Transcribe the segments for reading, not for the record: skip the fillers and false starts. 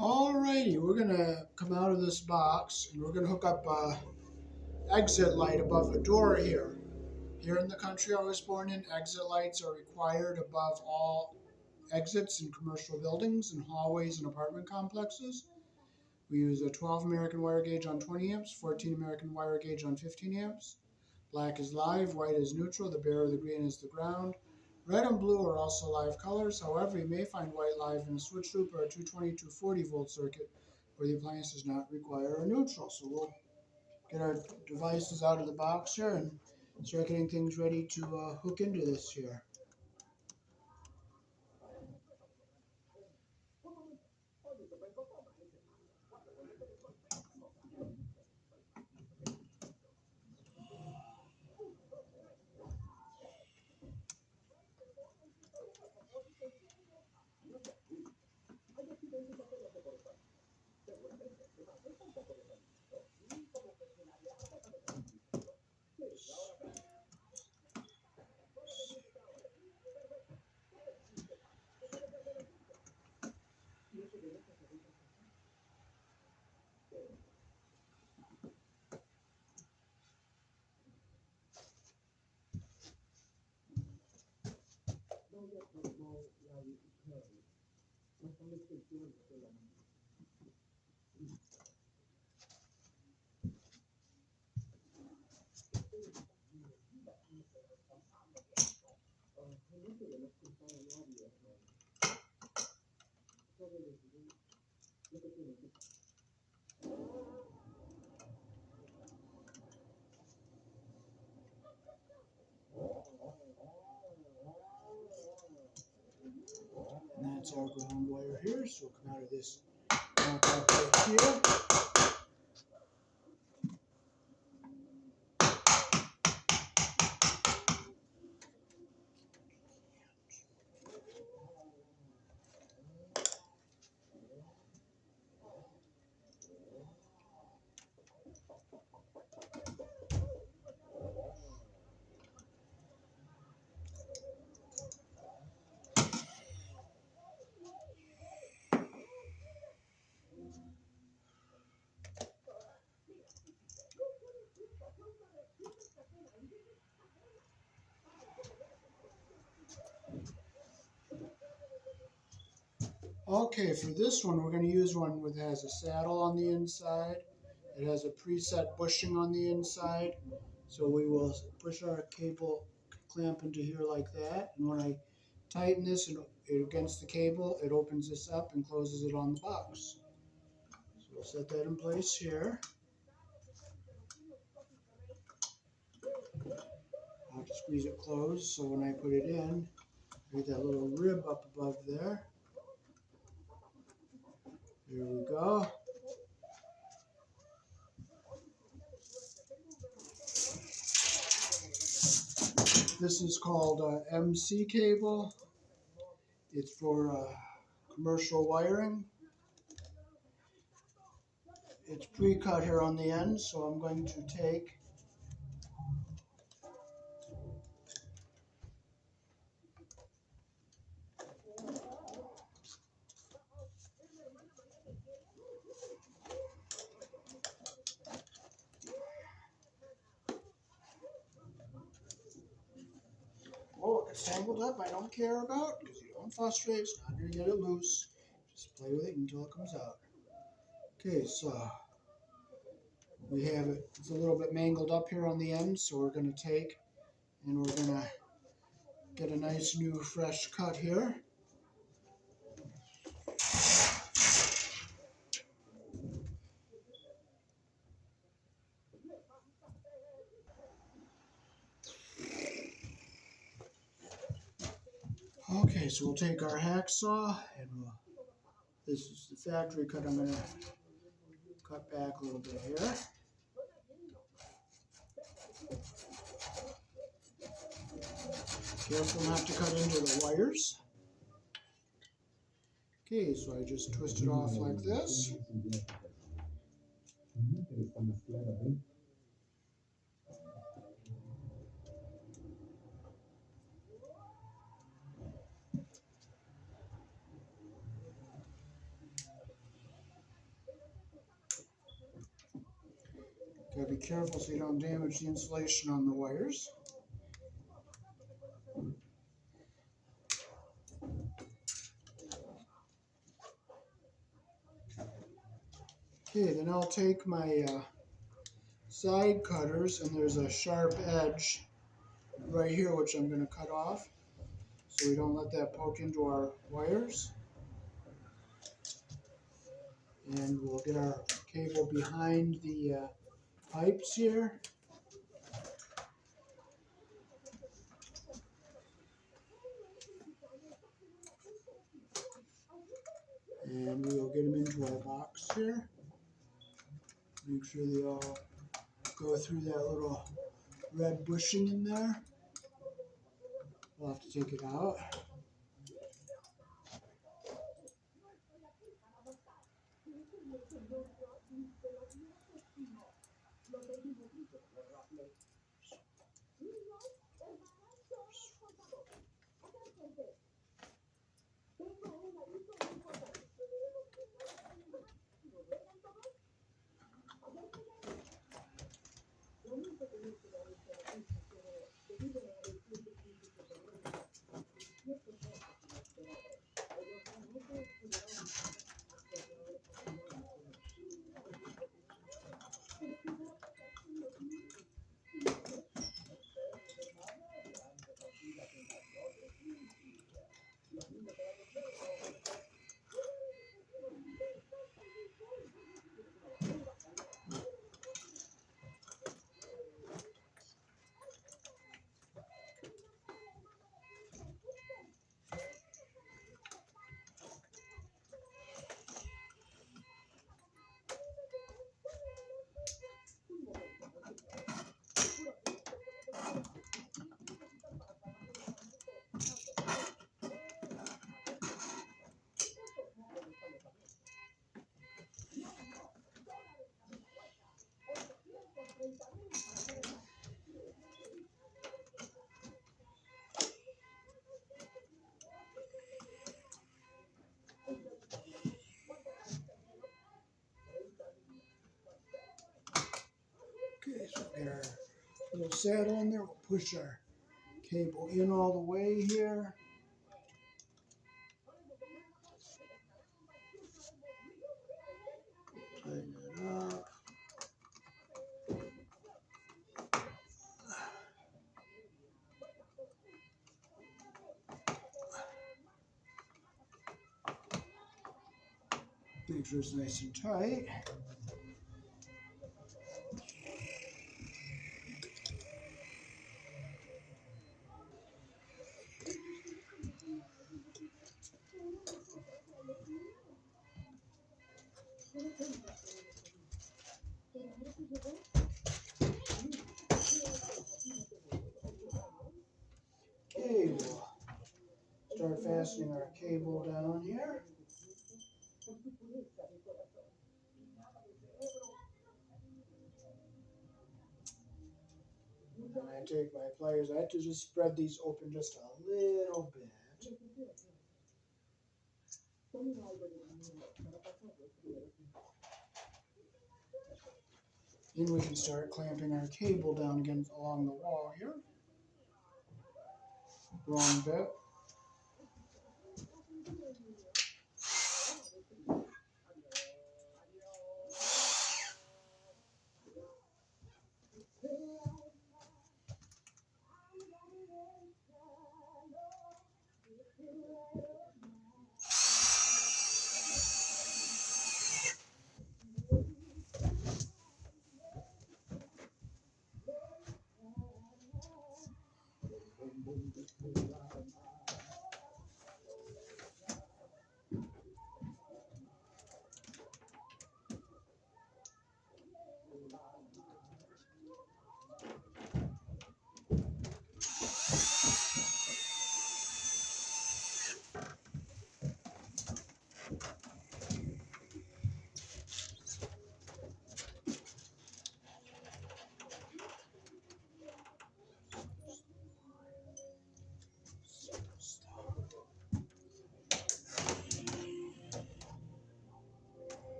Alrighty, we're gonna come out of this box and we're gonna hook up a exit light above the door here. Here in the country I was born in, exit lights are required above all exits in commercial buildings and hallways and apartment complexes. We use a 12 American wire gauge on 20 amps, 14 American wire gauge on 15 amps. Black is live, white is neutral, the bearer of the green is the ground. Red and blue are also live colors. However, you may find white live in a switch loop or a 220 to 40 volt circuit where the appliance does not require a neutral. So we'll get our devices out of the box here and start getting things ready to hook into this here. And that's our ground wire here, so we'll come out of this knockout right here. Okay, for this one, we're going to use one that has a saddle on the inside. It has a preset bushing on the inside. So we will push our cable clamp into here like that. And when I tighten this against the cable, it opens this up and closes it on the box. So we'll set that in place here. I'll have to squeeze it closed so when I put it in, I get that little rib up above there. There we go. This is called MC cable. It's for commercial wiring. It's pre-cut here on the end, so I'm going to take oh, it's tangled up, I don't care about, because you don't frustrate, it's not going to get it loose. Just play with it until it comes out. Okay, so we have it, it's a little bit mangled up here on the end, so we're going to take and we're going to get a nice new fresh cut here. Okay, so we'll take our hacksaw and this is the factory cut. I'm going to cut back a little bit here. Careful not to cut into the wires. Okay, so I just twist it off like this. Gotta be careful so you don't damage the insulation on the wires. Okay, then I'll take my side cutters, and there's a sharp edge right here which I'm going to cut off so we don't let that poke into our wires. And we'll get our cable behind the pipes here. And we'll get them into our box here. Make sure they all go through that little red bushing in there. We'll have to take it out. Okay, so we'll get our little saddle in there. We'll push our cable in all the way here. Tighten it up. Make sure it's nice and tight. Okay, we'll start fastening our cable down here. And I take my pliers. I have to just spread these open just a little bit. Then we can start clamping our cable down again along the wall here. Wrong bit.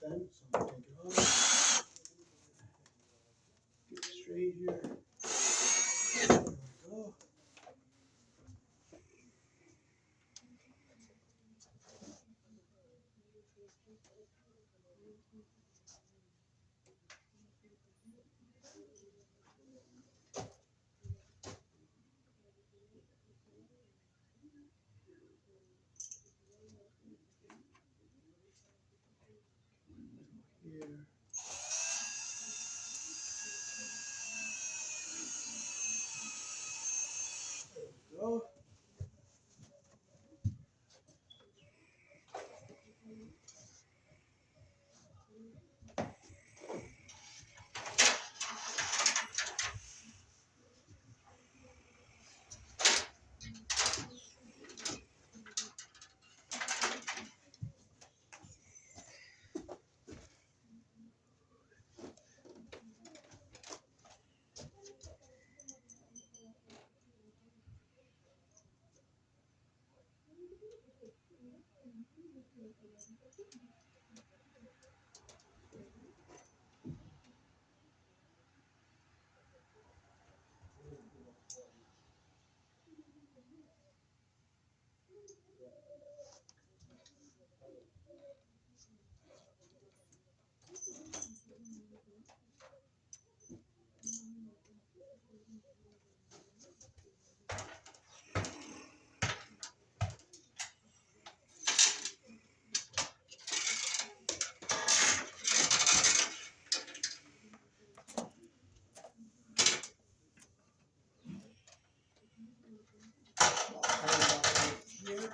Then, so take it off. Get it straight here. There we go. Here. Go. Here.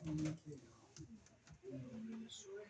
Okay. This way.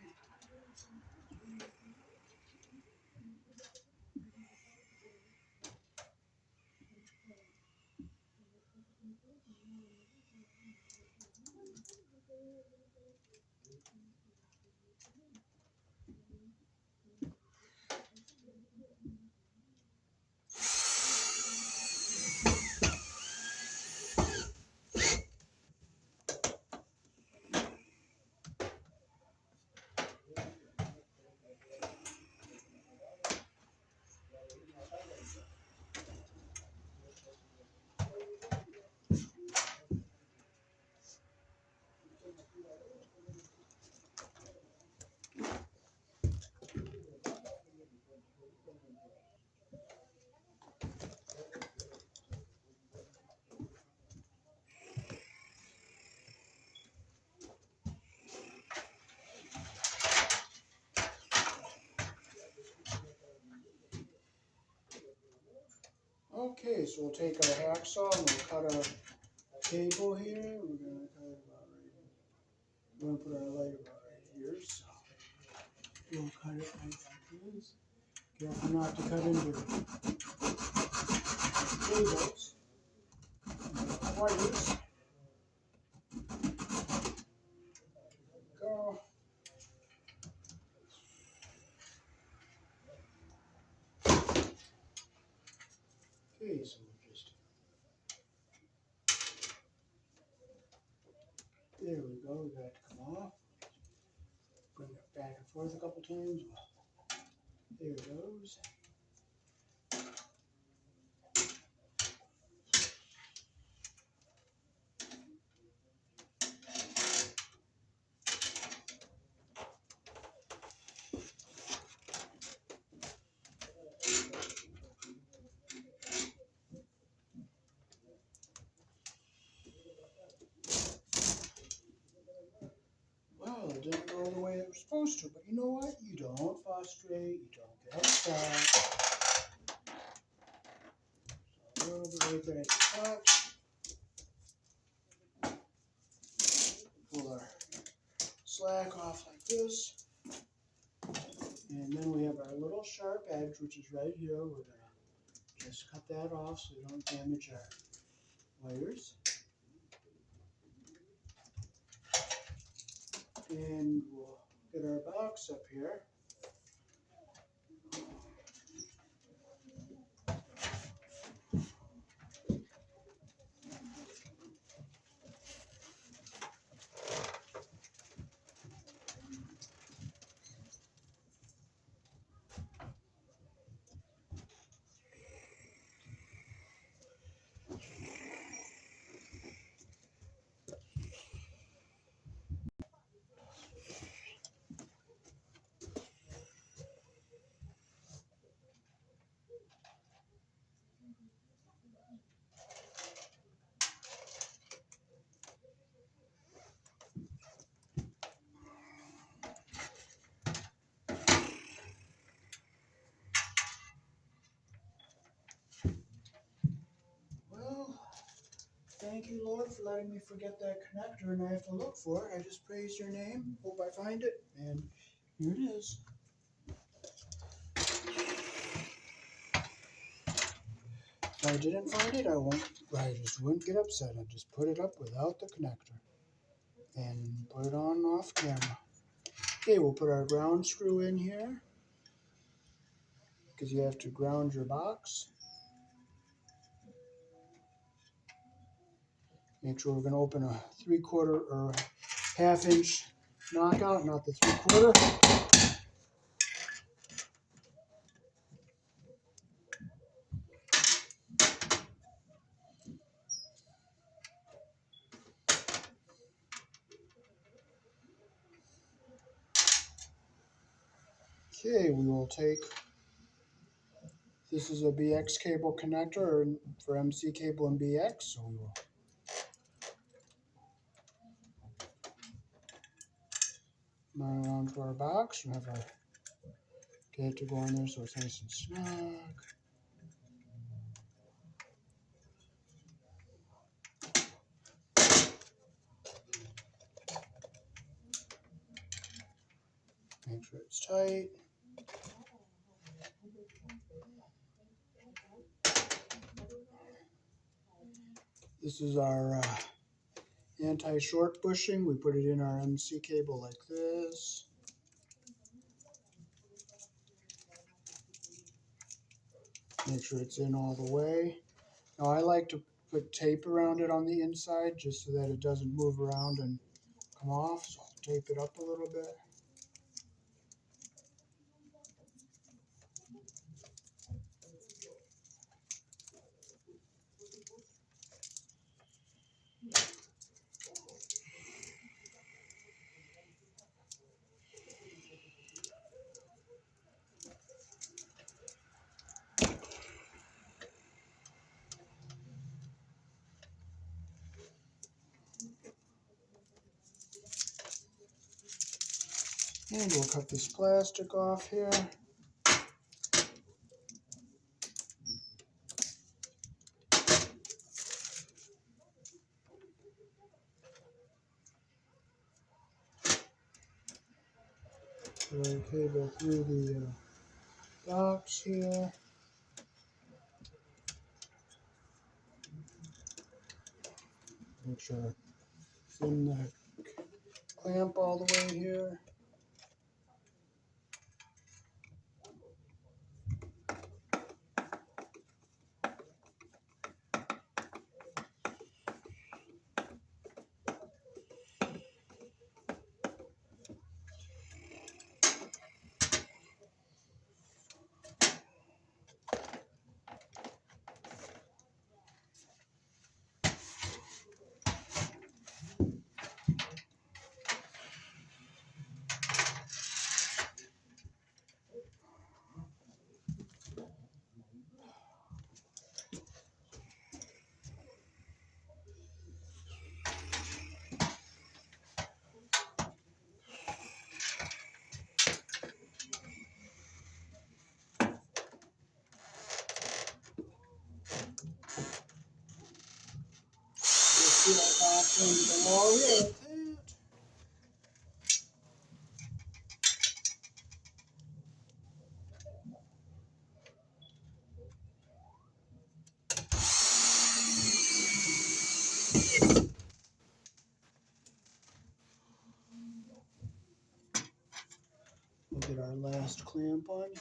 Okay, so we'll take our hacksaw and we'll cut our cable here. We're gonna cut it about right here. We're gonna put our light about right here. So we'll cut it like this. Careful not to cut into cables. Wires. There we go, we got it to come off. Bring it back and forth a couple times. There it goes. Well, it didn't go the way it was supposed to, but you know what? You don't frustrate, you don't get upset. So a little bit right there at the top. Pull our slack off like this. And then we have our little sharp edge, which is right here. We're going to just cut that off so we don't damage our wires. And we'll get our box up here. Well, thank you, Lord, for letting me forget that connector and I have to look for it. I just praise your name. Hope I find it. And here it is. If I didn't find it, I just wouldn't get upset. I'd just put it up without the connector and put it on off camera. Okay, we'll put our ground screw in here because you have to ground your box. Make sure we're going to open a 3/4 or half-inch knockout, not the 3/4. Okay, we will take, this is a BX cable connector for MC cable and BX, so we will mount it onto our box. We have our get it to go in there so it's nice and snug. Make sure it's tight. This is our anti-short bushing. We put it in our MC cable like this. Make sure it's in all the way. Now I like to put tape around it on the inside just so that it doesn't move around and come off. So I'll tape it up a little bit. And we'll cut this plastic off here. Put our cable through the box here. Make sure it's in the clamp all the way here. Bring them all here like that. We'll get our last clamp on here.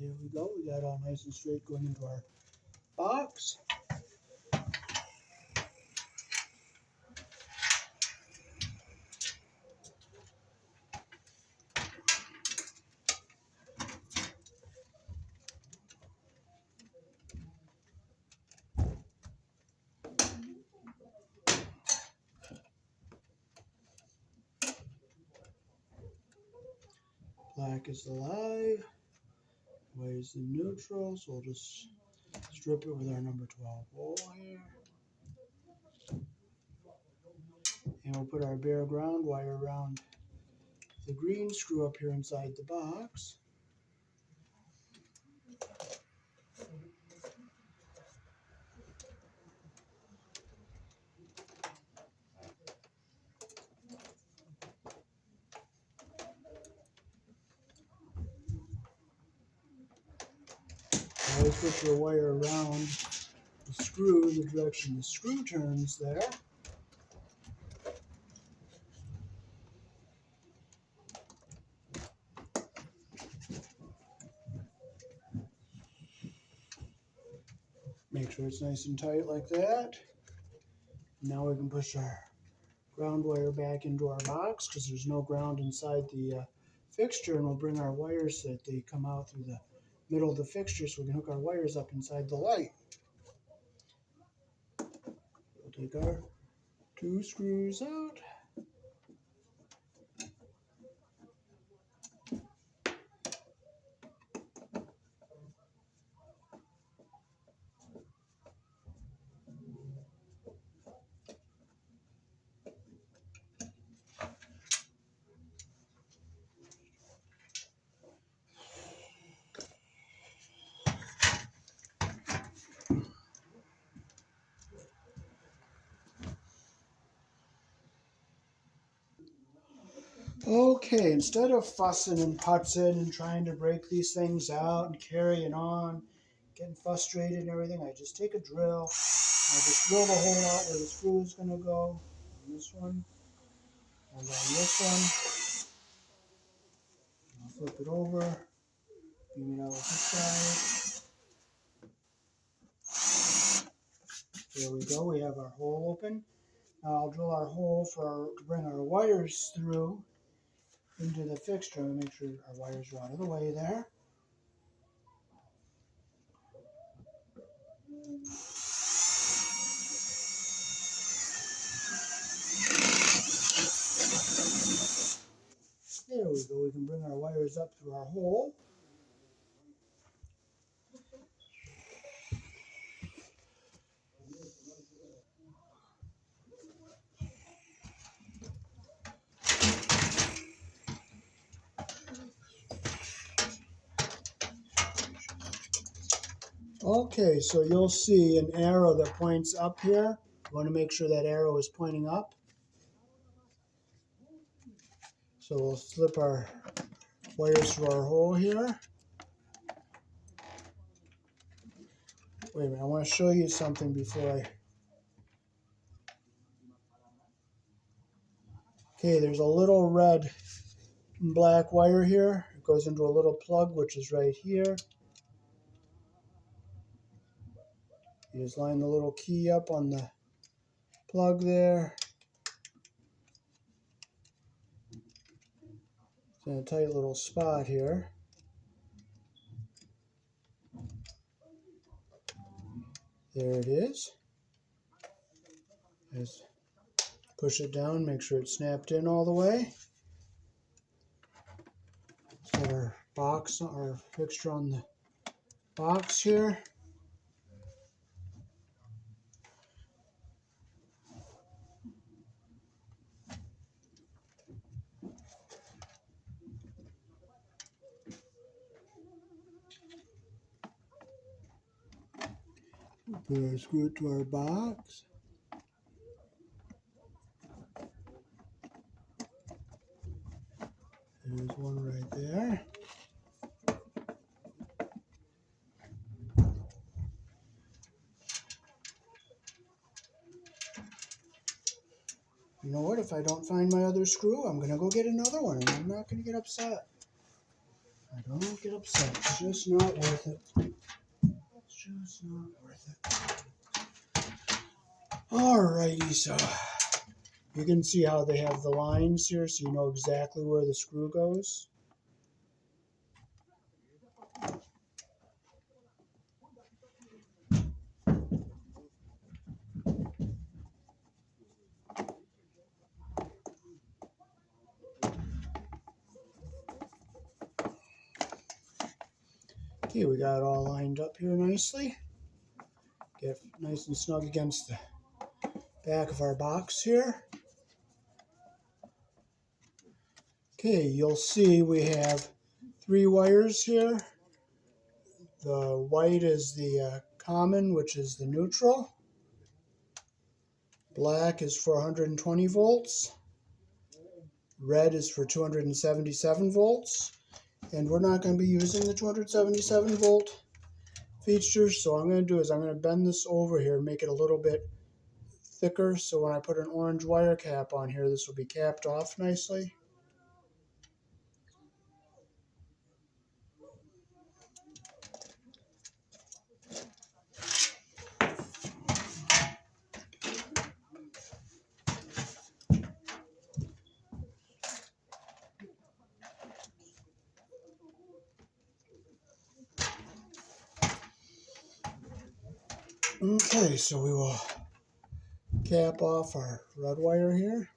There we go. We got all nice and straight going into our box. Black is the live, white is the neutral, so we'll just strip it with our number 12 hole here. And we'll put our bare ground wire around the green screw up here inside the box. Always put your wire around the screw, the direction the screw turns there. Make sure it's nice and tight like that. Now we can push our ground wire back into our box because there's no ground inside the fixture, and we'll bring our wires so that they come out through the middle of the fixture so we can hook our wires up inside the light. We'll take our two screws out. Okay, instead of fussing and putzing and trying to break these things out and carrying on, getting frustrated and everything, I just take a drill. I just drill the hole out where the screw is going to go. On this one, and on this one. I'll flip it over, beam it out this side. There we go, we have our hole open. Now I'll drill our hole to bring our wires through into the fixture and make sure our wires are out of the way there. There we go, we can bring our wires up through our hole. Okay, so you'll see an arrow that points up here. You want to make sure that arrow is pointing up. So we'll slip our wires through our hole here. Wait a minute, I want to show you something before I... Okay, there's a little red and black wire here. It goes into a little plug, which is right here. You just line the little key up on the plug there. in a tight little spot here. There it is. Just push it down, make sure it's snapped in all the way. Set our box, our fixture on the box here. Put our screw to our box. There's one right there. You know what? If I don't find my other screw, I'm going to go get another one, and I'm not going to get upset. I don't get upset. It's just not worth it. It's just not worth it. Alrighty, so you can see how they have the lines here, so you know exactly where the screw goes. Okay, we got it all lined up here nicely. Get nice and snug against the back of our box here. Okay, you'll see we have 3 wires here. The white is the common, which is the neutral. Black is for 120 volts. Red is for 277 volts. And we're not going to be using the 277 volt feature, so what I'm going to do is I'm going to bend this over here and make it a little bit thicker, so when I put an orange wire cap on here, this will be capped off nicely. Okay, so we will cap off our red wire here.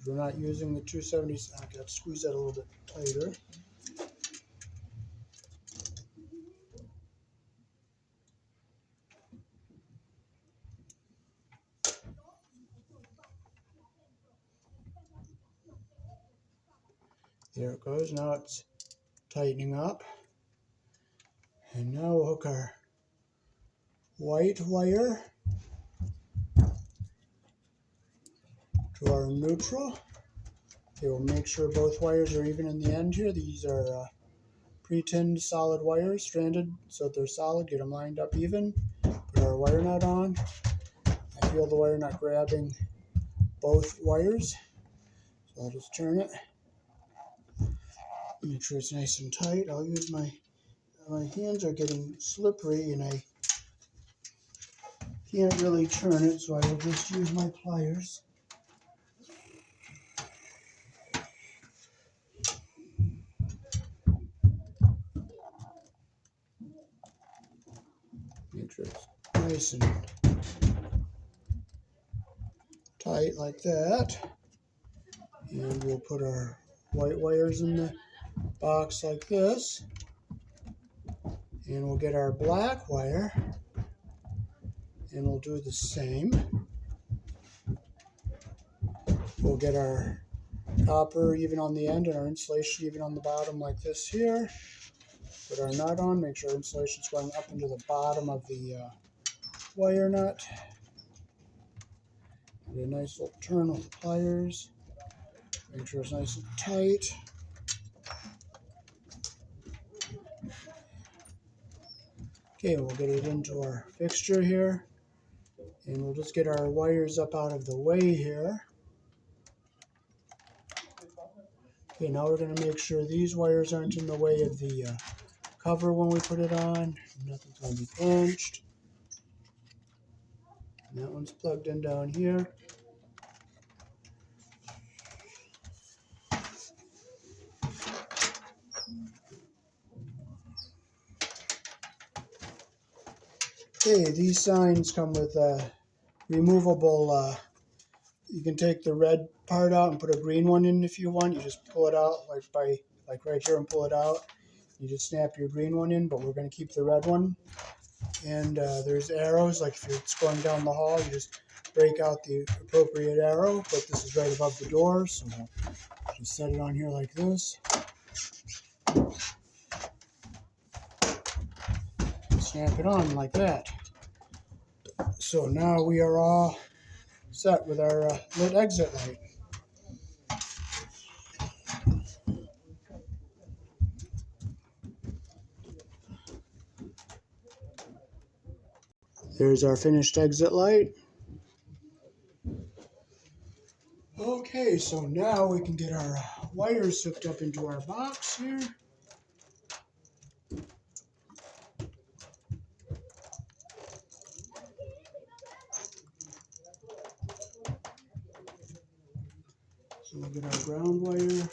We're not using the 270, I got to squeeze that a little bit tighter. There it goes, now it's tightening up. And now we'll hook our white wire to our neutral. Okay, we'll make sure both wires are even in the end here. These are pre-tinned solid wires, stranded so that they're solid. Get them lined up even. Put our wire nut on. I feel the wire nut grabbing both wires, so I'll just turn it. Make sure it's nice and tight. I'll use my hands are getting slippery and I can't really turn it, so I will just use my pliers. Make sure it's nice and tight like that. And we'll put our white wires in the box like this. And we'll get our black wire and we'll do the same. We'll get our copper even on the end and our insulation even on the bottom like this here. Put our nut on, make sure insulation's going up into the bottom of the wire nut. Get a nice little turn with the pliers. Make sure it's nice and tight. Okay, we'll get it into our fixture here. And we'll just get our wires up out of the way here. Okay, now we're going to make sure these wires aren't in the way of the cover when we put it on. Nothing's going to be pinched. And that one's plugged in down here. Okay, these signs come with removable. You can take the red part out and put a green one in if you want. You just pull it out like right here and pull it out. You just snap your green one in, but we're going to keep the red one. And there's arrows, like if you're going down the hall, you just break out the appropriate arrow, but this is right above the door, so just set it on here like this. Snap it on like that. So now we are all set with our lit exit light. There's our finished exit light. Okay, so now we can get our wires hooked up into our box here. So we'll get our ground wire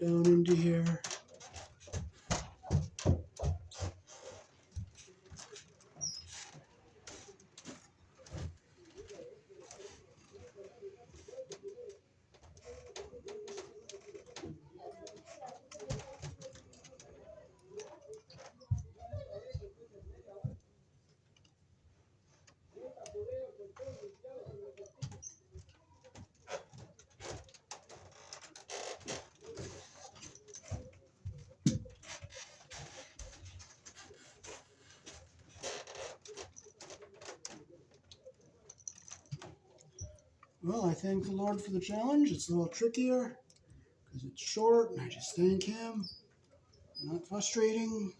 down into here. Well, I thank the Lord for the challenge. It's a little trickier because it's short, and I just thank Him. Not frustrating.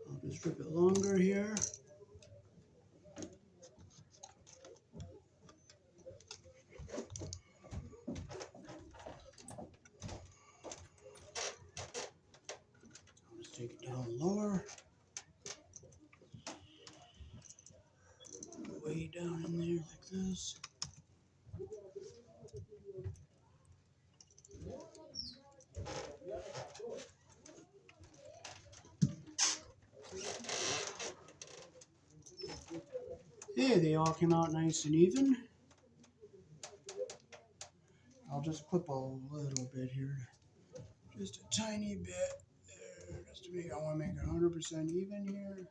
I'll just strip it longer here. I'll just take it down lower. Way down in there like this. Yeah, they all came out nice and even. I'll just clip a little bit here. Just a tiny bit there, just to make, I want to make it 100% even here.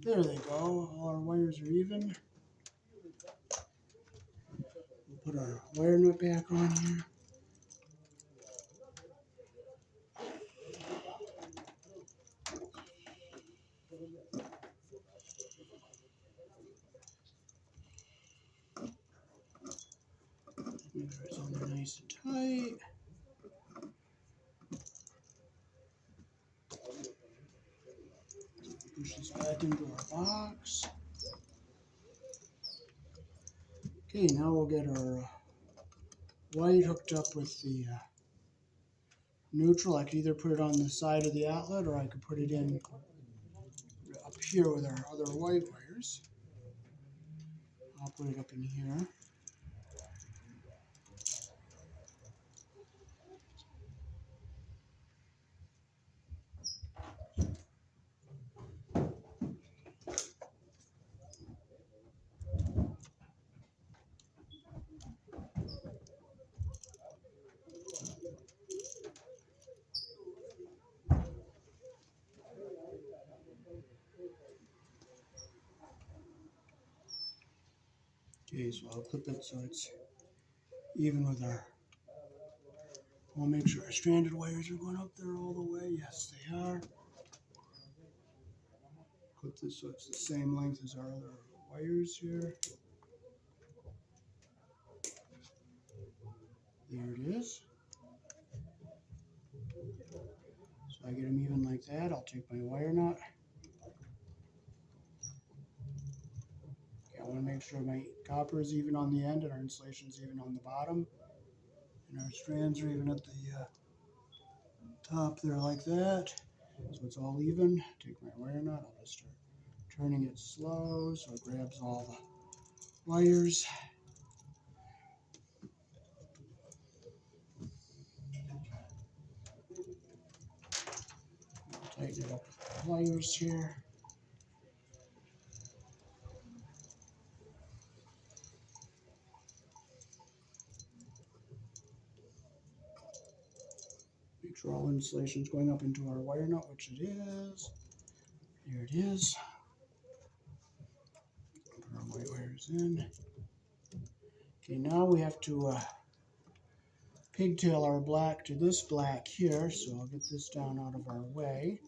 There they go, all our wires are even. We'll put our wire nut back on here. Make sure it's on there nice and tight. Push this back into our box. Okay, now we'll get our white hooked up with the neutral. I could either put it on the side of the outlet or I could put it in up here with our other white wires. I'll put it up in here. Okay, so I'll clip it so it's even with our, we'll make sure our stranded wires are going up there all the way. Yes, they are. Clip this so it's the same length as our other wires here. There it is. So I get them even like that. I'll take my wire nut. Okay, I want to make sure my copper is even on the end and our insulation is even on the bottom. And our strands are even at the top there like that. So it's all even. Take my wire nut. I'll just start turning it slow so it grabs all the wires. Tighten it up with the pliers here. Make sure all insulation is going up into our wire nut, which it is. Here it is. Put our white wires in. Okay, now we have to pigtail our black to this black here, so I'll get this down out of our way.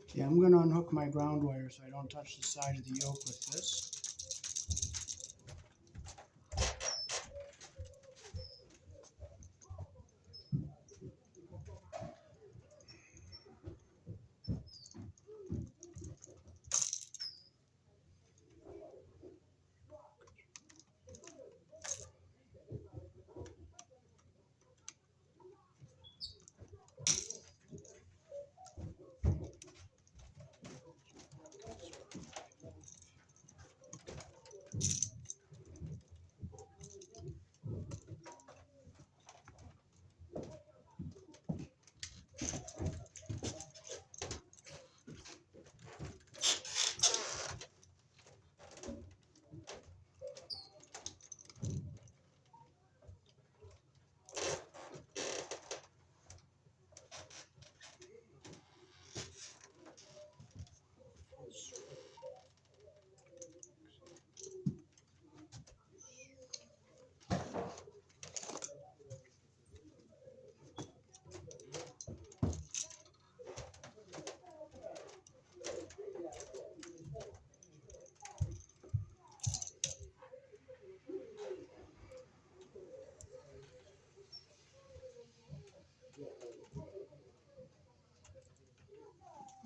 Okay, I'm going to unhook my ground wire so I don't touch the side of the yoke with this.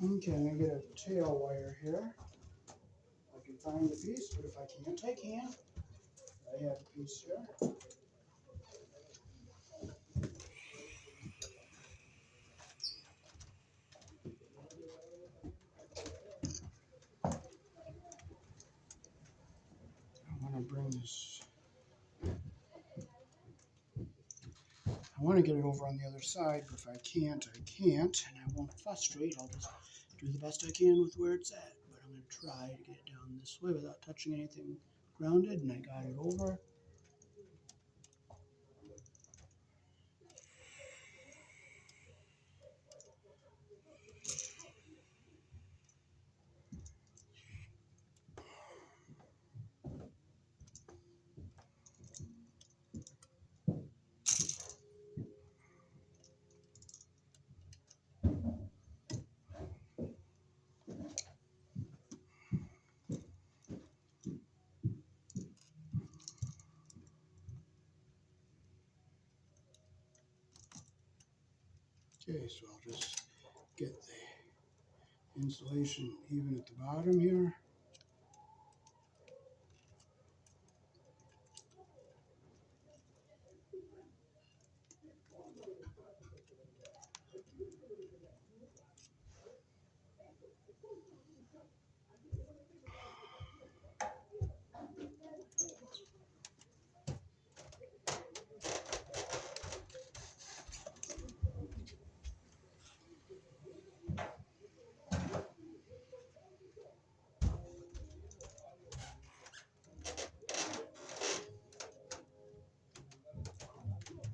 Okay, I'm going to get a tail wire here. I can find the piece, but if I can't, I can't. I have a piece here. I want to bring this, I want to get it over on the other side, but if I can't, I can't, and I won't frustrate. I'll just do the best I can with where it's at, but I'm going to try to get it down this way without touching anything grounded, and I got it over. Okay, so I'll just get the insulation even at the bottom here.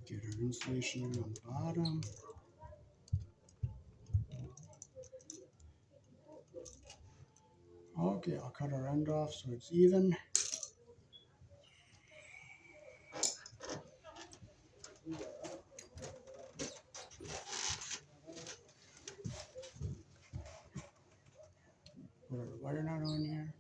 Get our insulation on the bottom. Okay, I'll cut our end off so it's even. Put our wire nut on here.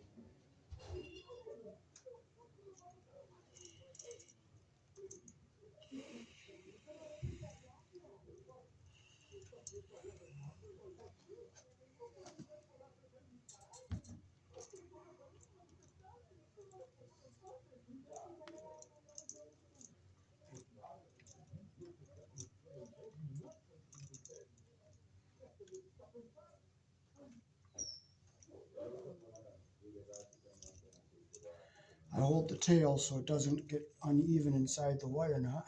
I hold the tail so it doesn't get uneven inside the wire nut.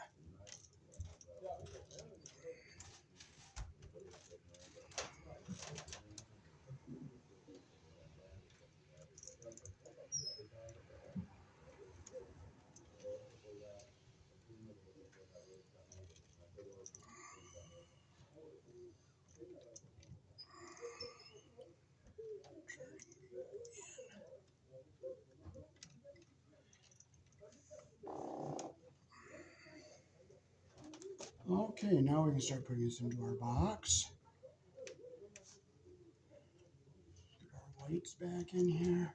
Okay, now we can start putting this into our box. Get our lights back in here.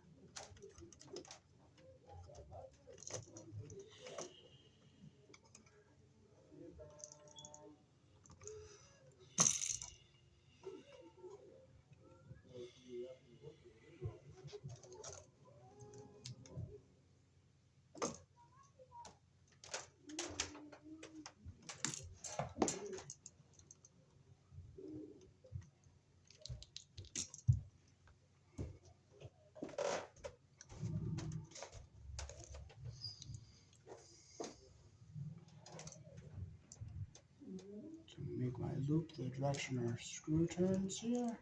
To make my loop the direction our screw turns here.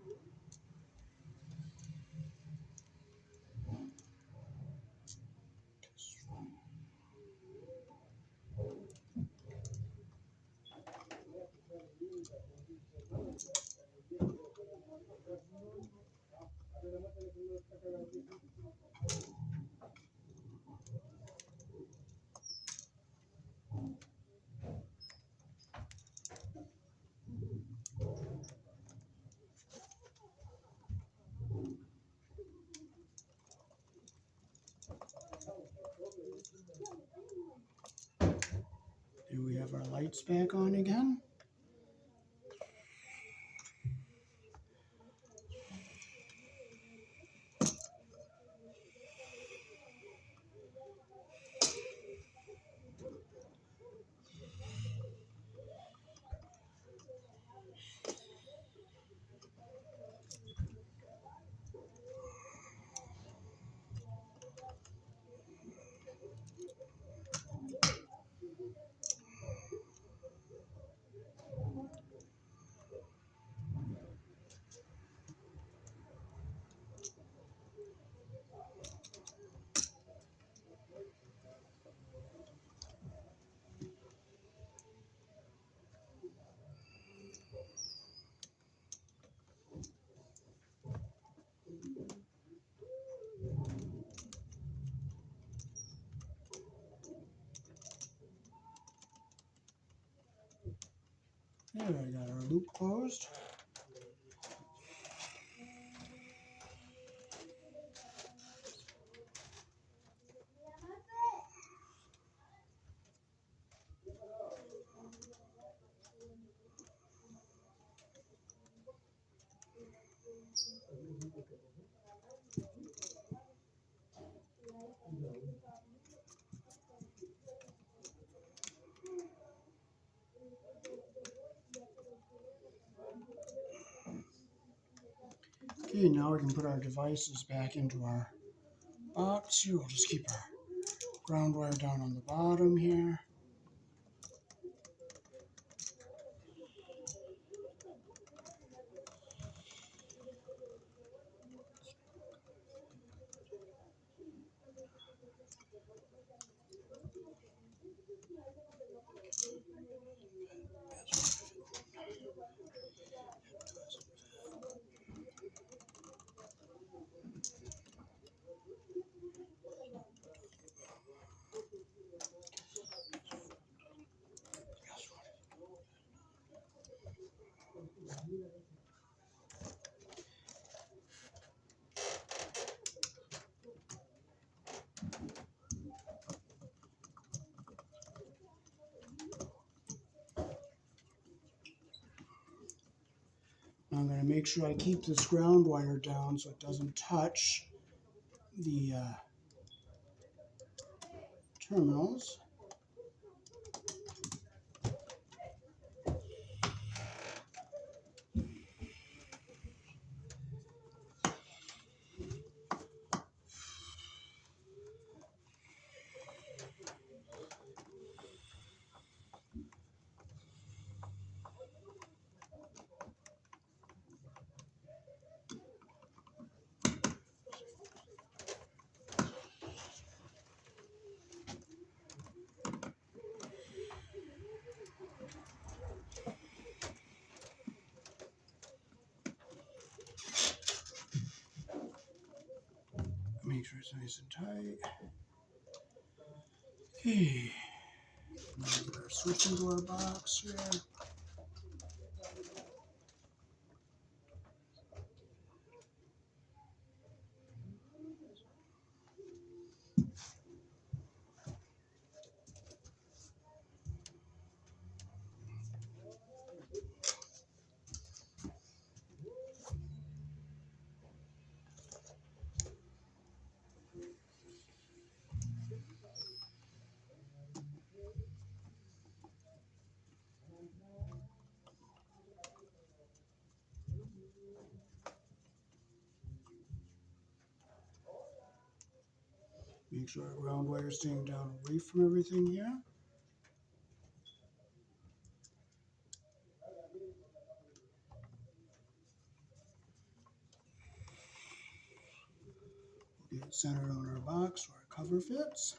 Here we have our lights back on again. There, I got our loop closed. Okay, now we can put our devices back into our box. Here, we'll just keep our ground wire down on the bottom here. Now I'm going to make sure I keep this ground wire down so it doesn't touch the terminals. Make sure it's nice and tight. Okay. Now we're switching to our box here. Make sure our ground wire is staying down away from everything here. We'll get it centered on our box so our cover fits.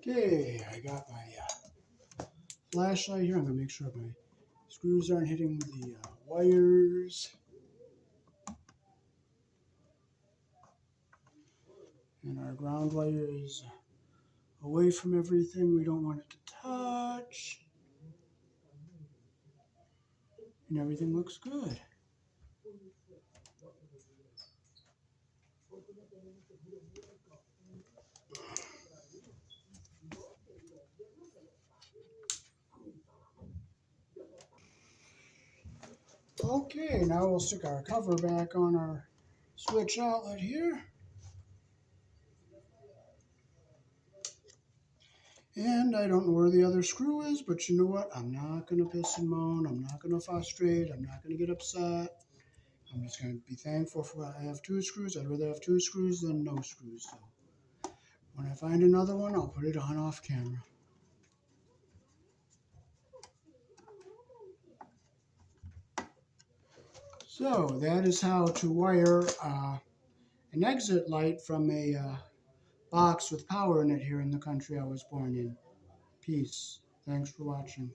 Okay, I got my flashlight here. I'm going to make sure my screws aren't hitting the wires. And our ground wire is away from everything we don't want it to touch. And everything looks good. Okay, now we'll stick our cover back on our switch outlet here. And I don't know where the other screw is, but you know what? I'm not going to piss and moan. I'm not going to frustrate. I'm not going to get upset. I'm just going to be thankful for I have 2 screws. I'd rather have 2 screws than no screws. So when I find another one, I'll put it on off camera. So that is how to wire an exit light from a box with power in it here in the country I was born in. Peace. Thanks for watching.